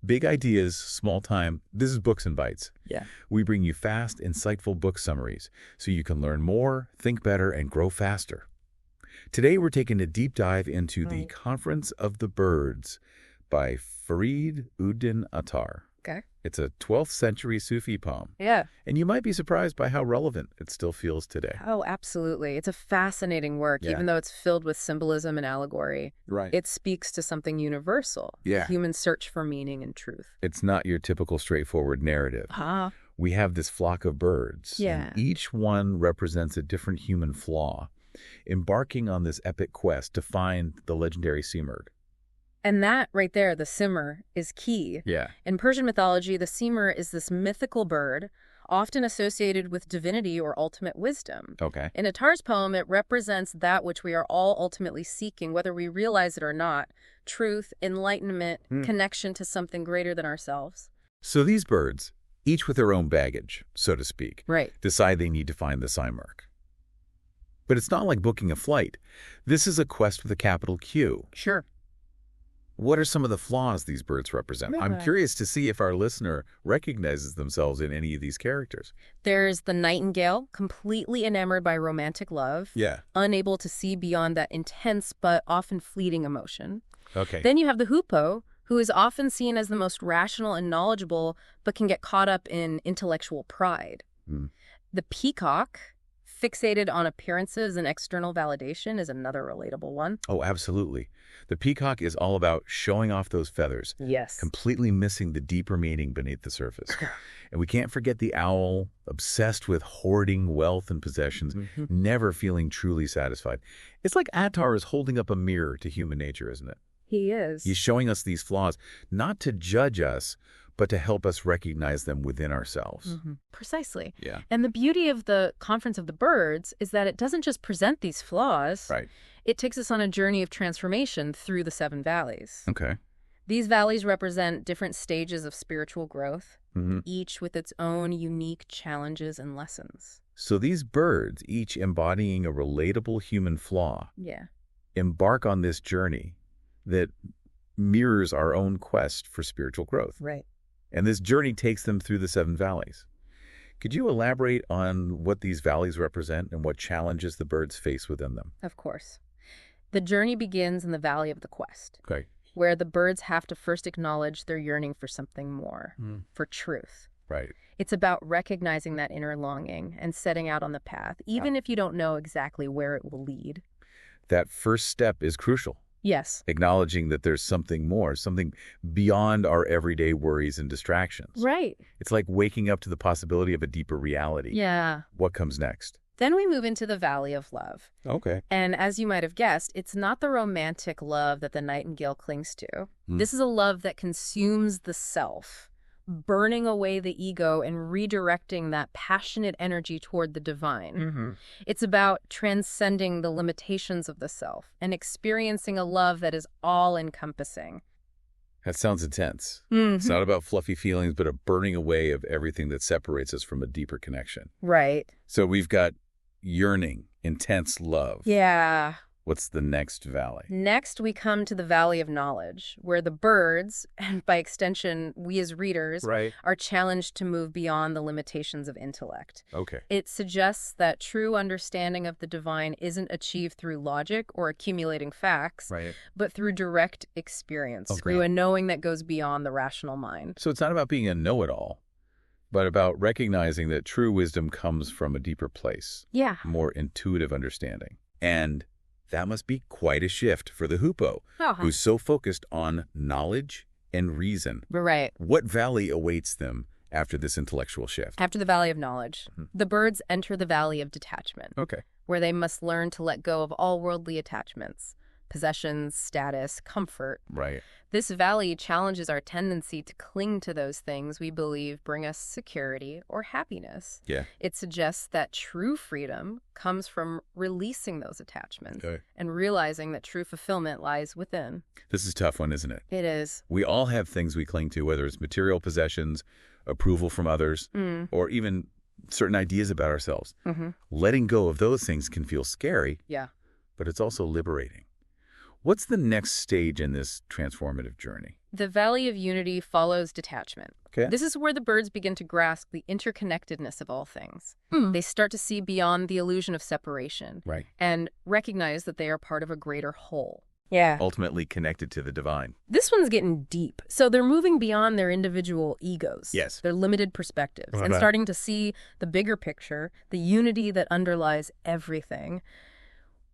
Big ideas, small time. This is Books and Bites. Yeah. We bring you fast, insightful book summaries so you can learn more, think better, and grow faster. Today, we're taking a deep dive into The Conference of the Birds by Farid Attar. Okay. It's a 12th century Sufi poem. Yeah. And you might be surprised by how relevant it still feels today. Oh, absolutely. It's a fascinating work, even though it's filled with symbolism and allegory. Right. It speaks to something universal. Yeah. Human search for meaning and truth. It's not your typical straightforward narrative. We have this flock of birds. Yeah. And each one represents a different human flaw, embarking on this epic quest to find the legendary Simurgh. And that right there, the simurgh, is key. Yeah. In Persian mythology, the simurgh is this mythical bird, often associated with divinity or ultimate wisdom. Okay. In Attar's poem, it represents that which we are all ultimately seeking, whether we realize it or not: truth, enlightenment, connection to something greater than ourselves. So these birds, each with their own baggage, so to speak, decide they need to find the Simurgh. But it's not like booking a flight. This is a quest with a capital Q. Sure. What are some of the flaws these birds represent? I'm curious to see if our listener recognizes themselves in any of these characters. There's the nightingale, completely enamored by romantic love, unable to see beyond that intense but often fleeting emotion. Okay. Then you have the hoopoe, who is often seen as the most rational and knowledgeable, but can get caught up in intellectual pride. The peacock, fixated on appearances and external validation, is another relatable one. Oh, absolutely. The peacock is all about showing off those feathers. Yes. Completely missing the deeper meaning beneath the surface. And we can't forget the owl, obsessed with hoarding wealth and possessions, never feeling truly satisfied. It's like Attar is holding up a mirror to human nature, isn't it? He is. He's showing us these flaws, not to judge us, but to help us recognize them within ourselves. Precisely. Yeah. And the beauty of the Conference of the Birds is that it doesn't just present these flaws. Right. It takes us on a journey of transformation through the 7 valleys. Okay. These valleys represent different stages of spiritual growth, each with its own unique challenges and lessons. So these birds, each embodying a relatable human flaw, embark on this journey that mirrors our own quest for spiritual growth. Right. And this journey takes them through the 7 valleys. Could you elaborate on what these valleys represent and what challenges the birds face within them? Of course. The journey begins in the Valley of the Quest, Okay. where the birds have to first acknowledge their yearning for something more, for truth. Right. It's about recognizing that inner longing and setting out on the path, even if you don't know exactly where it will lead. That first step is crucial. Yes. Acknowledging that there's something more, something beyond our everyday worries and distractions. Right. It's like waking up to the possibility of a deeper reality. Yeah. What comes next? Then we move into the Valley of Love. Okay. And as you might have guessed, it's not the romantic love that the nightingale clings to. This is a love that consumes the self, burning away the ego and redirecting that passionate energy toward the divine. It's about transcending the limitations of the self and experiencing a love that is all-encompassing. That sounds intense. It's not about fluffy feelings, but a burning away of everything that separates us from a deeper connection. Right. So we've got yearning, intense love. Yeah. What's the next valley? Next, we come to the Valley of Knowledge, where the birds, and by extension, we as readers, are challenged to move beyond the limitations of intellect. Okay. It suggests that true understanding of the divine isn't achieved through logic or accumulating facts, but through direct experience, through a knowing that goes beyond the rational mind. So it's not about being a know-it-all, but about recognizing that true wisdom comes from a deeper place. Yeah. More intuitive understanding. And that must be quite a shift for the Hoopoe, who's so focused on knowledge and reason. Right. What valley awaits them after this intellectual shift? After the Valley of Knowledge, the birds enter the Valley of Detachment, where they must learn to let go of all worldly attachments, possessions, status, comfort. Right. This valley challenges our tendency to cling to those things we believe bring us security or happiness. Yeah. It suggests that true freedom comes from releasing those attachments and realizing that true fulfillment lies within. This is a tough one, isn't it? It is. We all have things we cling to, whether it's material possessions, approval from others, or even certain ideas about ourselves. Letting go of those things can feel scary, but it's also liberating. What's the next stage in this transformative journey? The Valley of Unity follows detachment. Okay. This is where the birds begin to grasp the interconnectedness of all things. They start to see beyond the illusion of separation Right. and recognize that they are part of a greater whole. Yeah. Ultimately connected to the divine. This one's getting deep. So they're moving beyond their individual egos. Yes. Their limited perspectives. Right. And starting to see the bigger picture, the unity that underlies everything.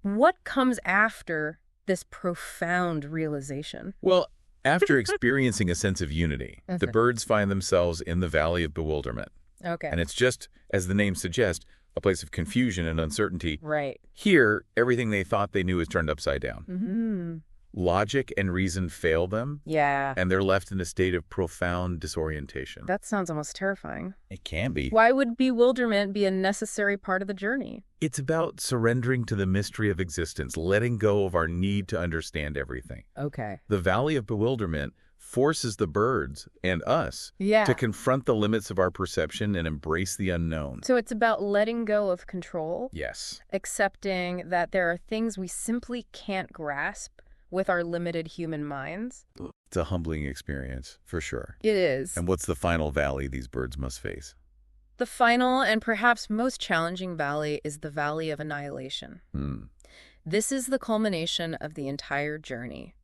What comes after this profound realization? Well, after experiencing a sense of unity, the birds find themselves in the Valley of Bewilderment. Okay. And it's just, as the name suggests, a place of confusion and uncertainty. Right. Here, everything they thought they knew is turned upside down. Mm-hmm. Logic and reason fail them, Yeah. and they're left in a state of profound disorientation. That sounds almost terrifying. It can be. Why would bewilderment be a necessary part of the journey? It's about surrendering to the mystery of existence, letting go of our need to understand everything. Okay. The Valley of Bewilderment forces the birds and us Yeah. to confront the limits of our perception and embrace the unknown. So it's about letting go of control, Yes. accepting that there are things we simply can't grasp with our limited human minds. It's a humbling experience, for sure. It is. And what's the final valley these birds must face? The final and perhaps most challenging valley is the Valley of Annihilation. This is the culmination of the entire journey,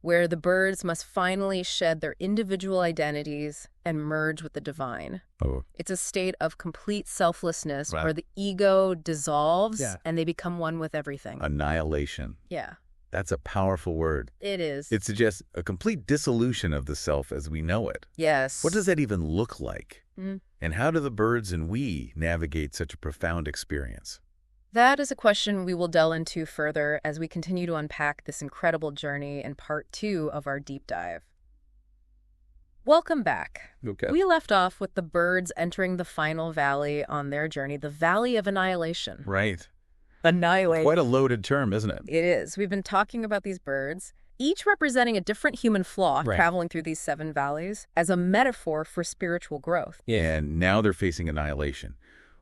where the birds must finally shed their individual identities and merge with the divine. Oh. It's a state of complete selflessness Right. where the ego dissolves Yeah. and they become one with everything. Annihilation. Yeah, That's a powerful word. it is. It suggests a complete dissolution of the self as we know it. Yes. What does that even look like? Mm. And how do the birds and we navigate such a profound experience? That is a question we will delve into further as we continue to unpack this incredible journey in part 2 of our deep dive. Welcome back. Okay. We left off with the birds entering the final valley on their journey, the Valley of Annihilation. Right. Annihilate. Quite a loaded term, isn't it? It is. We've been talking about these birds, each representing a different human flaw Right. traveling through these 7 valleys as a metaphor for spiritual growth. Yeah, and now they're facing annihilation.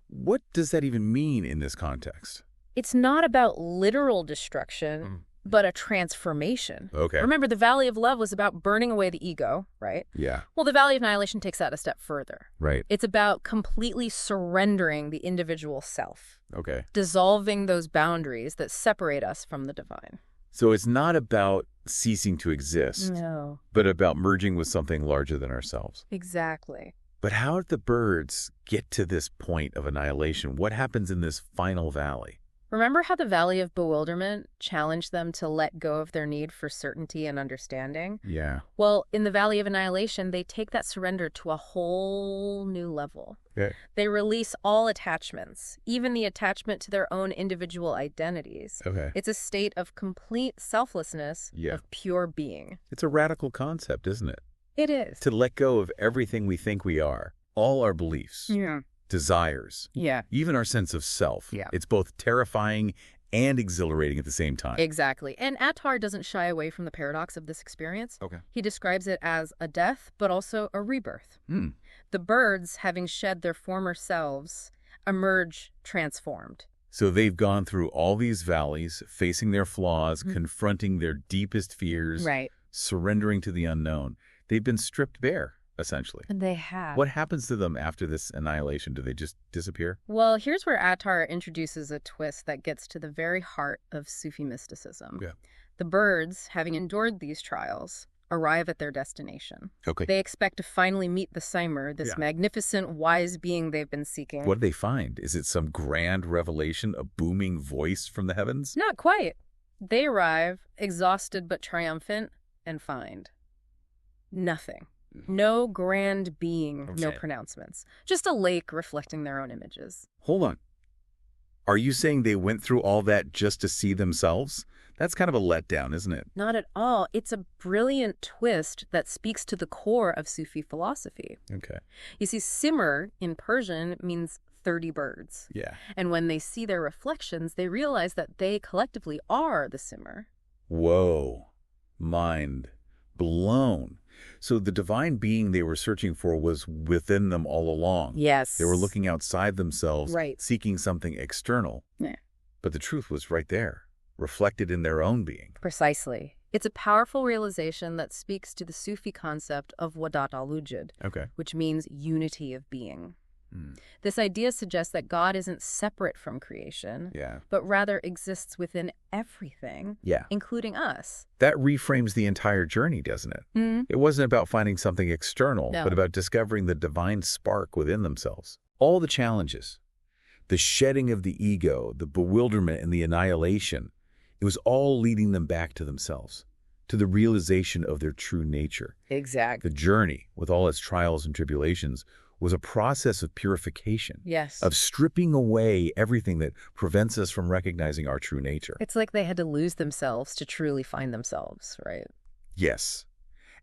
What does that even mean in this context? It's not about literal destruction, but a transformation. Okay. Remember, the Valley of Love was about burning away the ego, right? Yeah, Well, the Valley of Annihilation takes that a step further. right. It's about completely surrendering the individual self, Okay. dissolving those boundaries that separate us from the divine. So it's not about ceasing to exist, No. but about merging with something larger than ourselves. Exactly. But how did the birds get to this point of annihilation? What happens in this final valley? Remember how the Valley of Bewilderment challenged them to let go of their need for certainty and understanding? Yeah. Well, in the Valley of Annihilation, they take that surrender to a whole new level. Okay. They release all attachments, even the attachment to their own individual identities. Okay. It's a state of complete selflessness, Yeah. of pure being. It's a radical concept, isn't it? It is. To let go of everything we think we are, all our beliefs, Yeah. desires, Yeah. even our sense of self. Yeah. It's both terrifying and exhilarating at the same time. Exactly. And Attar doesn't shy away from the paradox of this experience. Okay. He describes it as a death, but also a rebirth. Hmm. The birds, having shed their former selves, emerge transformed. So they've gone through all these valleys, facing their flaws, confronting their deepest fears, Right. surrendering to the unknown. They've been stripped bare, essentially. And they have. What happens to them after this annihilation? Do they just disappear? Well, here's where Attar introduces a twist that gets to the very heart of Sufi mysticism. Yeah. The birds, having endured these trials, arrive at their destination. Okay. They expect to finally meet the Simurgh, this Yeah. magnificent, wise being they've been seeking. What do they find? Is it some grand revelation, a booming voice from the heavens? Not quite. They arrive, exhausted but triumphant, and find nothing. No grand being, no Okay. pronouncements. Just a lake reflecting their own images. Hold on. Are you saying they went through all that just to see themselves? That's kind of a letdown, isn't it? Not at all. It's a brilliant twist that speaks to the core of Sufi philosophy. Okay. You see, Simurgh in Persian means 30 birds. Yeah. And when they see their reflections, they realize that they collectively are the Simurgh. Whoa. Mind blown. So the divine being they were searching for was within them all along. Yes. They were looking outside themselves, Right. seeking something external. Yeah. But the truth was right there. reflected in their own being. Precisely. It's a powerful realization that speaks to the Sufi concept of wadat al-wujud, Okay. which means unity of being. Mm. This idea suggests that God isn't separate from creation, Yeah. but rather exists within everything, Yeah. including us. That reframes the entire journey, doesn't it? It wasn't about finding something external, No. but about discovering the divine spark within themselves. All the challenges, the shedding of the ego, the bewilderment and the annihilation, it was all leading them back to themselves, to the realization of their true nature. Exactly. The journey, with all its trials and tribulations, was a process of purification, Yes. of stripping away everything that prevents us from recognizing our true nature. It's like they had to lose themselves to truly find themselves, right? Yes.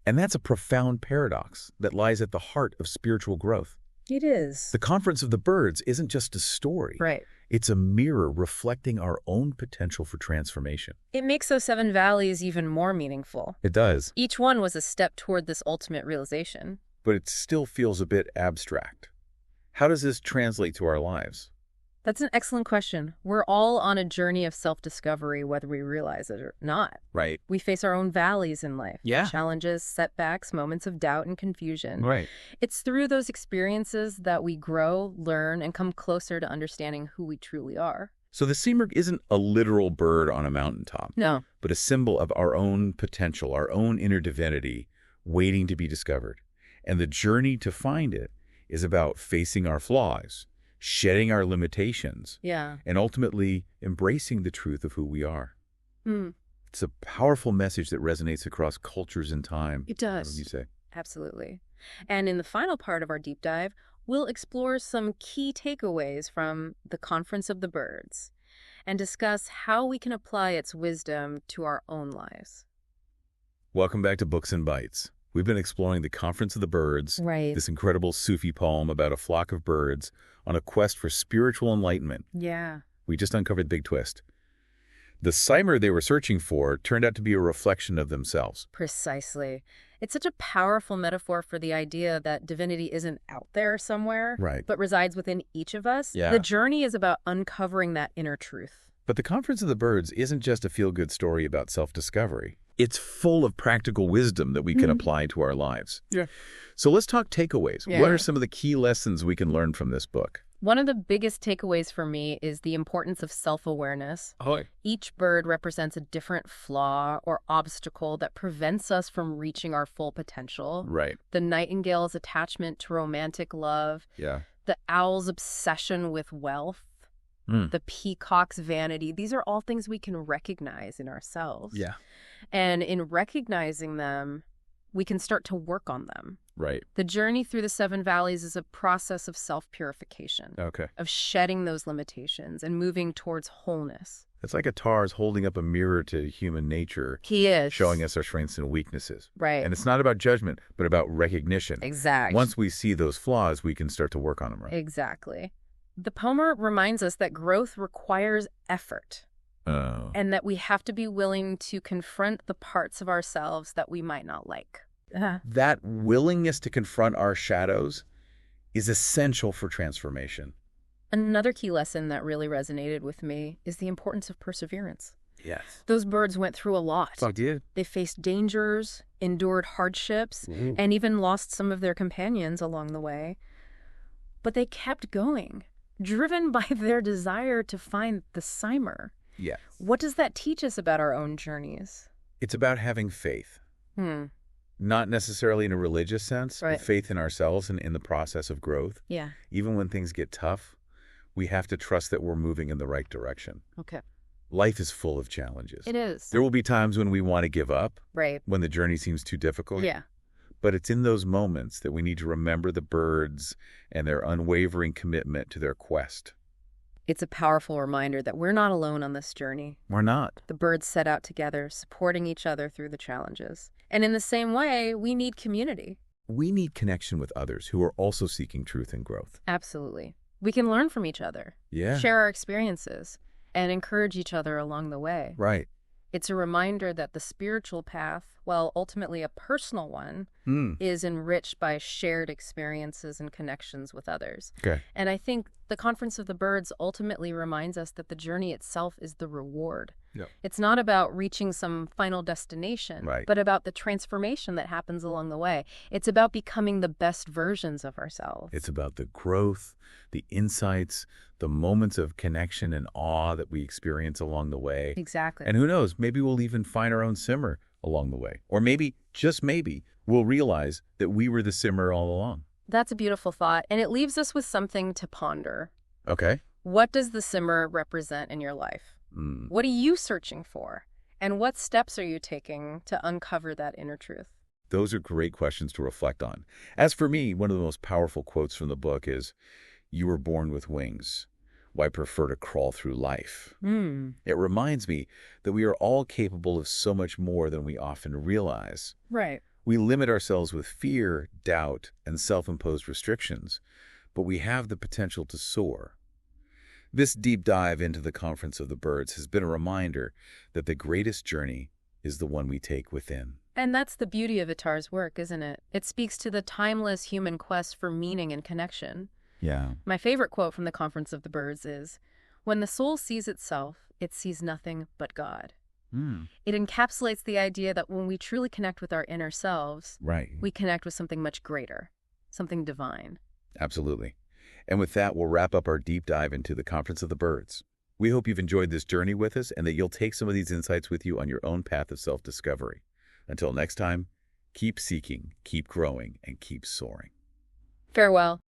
And that's a profound paradox that lies at the heart of spiritual growth. It is. The Conference of the Birds isn't just a story. Right. It's a mirror reflecting our own potential for transformation. It makes those 7 valleys even more meaningful. It does. Each one was a step toward this ultimate realization. But it still feels a bit abstract. How does this translate to our lives? That's an excellent question. We're all on a journey of self-discovery, whether we realize it or not. Right. We face our own valleys in life. Yeah. Challenges, setbacks, moments of doubt and confusion. Right. It's through those experiences that we grow, learn, and come closer to understanding who we truly are. So the Simurgh isn't a literal bird on a mountaintop, No. but a symbol of our own potential, our own inner divinity, waiting to be discovered. And the journey to find it is about facing our flaws, shedding our limitations, Yeah. and ultimately embracing the truth of who we are. Mm. It's a powerful message that resonates across cultures and time. It What does. would you say? Absolutely. And in the final part of our deep dive, we'll explore some key takeaways from the Conference of the Birds and discuss how we can apply its wisdom to our own lives. Welcome back to Books and Bites. We've been exploring the Conference of the Birds, Right. this incredible Sufi poem about a flock of birds on a quest for spiritual enlightenment. Yeah. We just uncovered the big twist. The Simurgh they were searching for turned out to be a reflection of themselves. Precisely. It's such a powerful metaphor for the idea that divinity isn't out there somewhere, Right. but resides within each of us. Yeah. The journey is about uncovering that inner truth. But the Conference of the Birds isn't just a feel-good story about self-discovery. It's full of practical wisdom that we can apply to our lives. Yeah. So let's talk takeaways. Yeah. What are some of the key lessons we can learn from this book? One of the biggest takeaways for me is the importance of self-awareness. Each bird represents a different flaw or obstacle that prevents us from reaching our full potential. Right. The nightingale's attachment to romantic love, Yeah. the owl's obsession with wealth, the peacock's vanity. These are all things we can recognize in ourselves. Yeah. And in recognizing them, we can start to work on them. Right. The journey through the 7 valleys is a process of self-purification, Okay. of shedding those limitations and moving towards wholeness. It's like Attar's holding up a mirror to human nature, He is. showing us our strengths and weaknesses. Right. And it's not about judgment, but about recognition. Exactly. Once we see those flaws, we can start to work on them, right? Exactly. The poem reminds us that growth requires effort Oh. and that we have to be willing to confront the parts of ourselves that we might not like. That willingness to confront our shadows is essential for transformation. Another key lesson that really resonated with me is the importance of perseverance. Yes. Those birds went through a lot. Fuck, dude. They faced dangers, endured hardships, and even lost some of their companions along the way. But they kept going, driven by their desire to find the Simurgh. Yes. What does that teach us about our own journeys? It's about having faith. Not necessarily in a religious sense, Right. but faith in ourselves and in the process of growth. Yeah. Even when things get tough, we have to trust that we're moving in the right direction. Okay. Life is full of challenges. It is. There will be times when we want to give up, Right. when the journey seems too difficult. Yeah. But it's in those moments that we need to remember the birds and their unwavering commitment to their quest. It's a powerful reminder that we're not alone on this journey. We're not. The birds set out together, supporting each other through the challenges. And in the same way, we need community. We need connection with others who are also seeking truth and growth. Absolutely. We can learn from each other, Yeah. share our experiences, and encourage each other along the way. Right. It's a reminder that the spiritual path, while ultimately a personal one, is enriched by shared experiences and connections with others. Okay. And I think the Conference of the Birds ultimately reminds us that the journey itself is the reward. Yep. It's not about reaching some final destination, Right. but about the transformation that happens along the way. It's about becoming the best versions of ourselves. It's about the growth, the insights, the moments of connection and awe that we experience along the way. Exactly. And who knows, maybe we'll even find our own Simurgh along the way. Or maybe, just maybe, we'll realize that we were the Simurgh all along. That's a beautiful thought, and it leaves us with something to ponder. Okay. What does the Simurgh represent in your life? What are you searching for? And what steps are you taking to uncover that inner truth? Those are great questions to reflect on. As for me, one of the most powerful quotes from the book is, "You were born with wings. Why prefer to crawl through life?" It reminds me that we are all capable of so much more than we often realize. Right. We limit ourselves with fear, doubt, and self-imposed restrictions, but we have the potential to soar. This deep dive into the Conference of the Birds has been a reminder that the greatest journey is the one we take within. And that's the beauty of Attar's work, isn't it? It speaks to the timeless human quest for meaning and connection. Yeah. My favorite quote from the Conference of the Birds is, "When the soul sees itself, it sees nothing but God." It encapsulates the idea that when we truly connect with our inner selves, Right. we connect with something much greater, something divine. Absolutely. And with that, we'll wrap up our deep dive into the Conference of the Birds. We hope you've enjoyed this journey with us and that you'll take some of these insights with you on your own path of self-discovery. Until next time, keep seeking, keep growing, and keep soaring. Farewell.